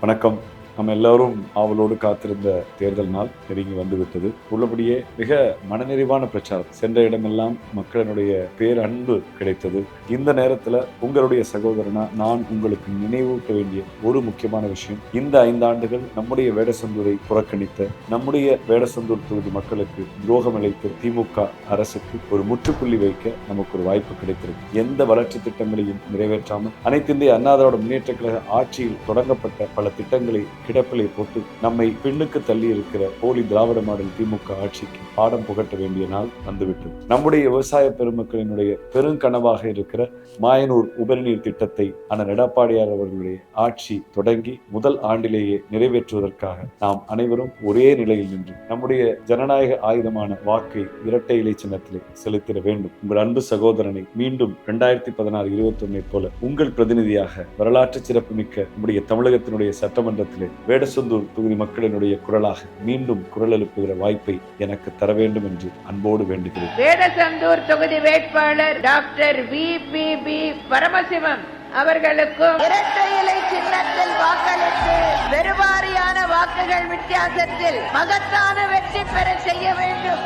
வணக்கம். நம்ம எல்லாரும் ஆவலோடு காத்திருந்த தேர்தல் நாள் நெருங்கி வந்துவிட்டது. உள்ளபடியே மிக மனநிறைவான பிரச்சாரம். சென்ற இடமெல்லாம் மக்களினுடைய பேரன்பு கிடைத்தது. இந்த நேரத்தில் உங்களுடைய சகோதரனா நான் உங்களுக்கு நினைவூட்ட வேண்டிய ஒரு முக்கியமான விஷயம், இந்த 5 ஆண்டுகள் நம்முடைய வேடசந்தூரை புறக்கணித்த, நம்முடைய வேடசந்தூர் தொகுதி மக்களுக்கு துரோகம் இழைத்த திமுக அரசுக்கு ஒரு முற்றுப்புள்ளி வைக்க நமக்கு ஒரு வாய்ப்பு கிடைத்திருக்கு. எந்த வளர்ச்சி திட்டங்களையும் நிறைவேற்றாமல் அனைத்து இந்திய அண்ணா திராவிட முன்னேற்ற கழக ஆட்சியில் தொடங்கப்பட்ட பல திட்டங்களை கிடப்பிலை போட்டு நம்மை பின்னுக்கு தள்ளி இருக்கிற போலி திராவிட மாடல் திமுக ஆட்சிக்கு பாடம் புகட்ட வேண்டிய நாள் வந்துவிட்டது. நம்முடைய விவசாய பெருமக்களினுடைய பெருங்கனவாக இருக்கிற மாயனூர் உபரிநீர் திட்டத்தை அண்ணன் எடப்பாடியார் அவர்களுடைய ஆட்சி தொடங்கி முதல் ஆண்டிலேயே நிறைவேற்றுவதற்காக நாம் அனைவரும் ஒரே நிலையில் நின்று நம்முடைய ஜனநாயக ஆயுதமான வாக்கை இரட்டை இலை சின்னத்திலே செலுத்திட வேண்டும். உங்கள் அன்பு சகோதரனை மீண்டும் 2016-21 போல உங்கள் பிரதிநிதியாக வரலாற்று சிறப்புமிக்க நம்முடைய தமிழகத்தினுடைய சட்டமன்றத்திலே வேடசந்தூர் தொகுதி மக்களினுடைய குரலாக மீண்டும் குரல் எழுப்புகிற வாய்ப்பை எனக்கு தர வேண்டும் என்று அன்போடு வேண்டுகிறேன். வேடசந்தூர் தொகுதி வேட்பாளர் டாக்டர் VPB பரமசிவம் அவர்களுக்கும் இரட்டை இலை சின்னத்தில் வாக்களித்து பெருவாரியான வாக்குகள் வித்தியாசத்தில் மகத்தான வெற்றி பெற செய்ய வேண்டும்.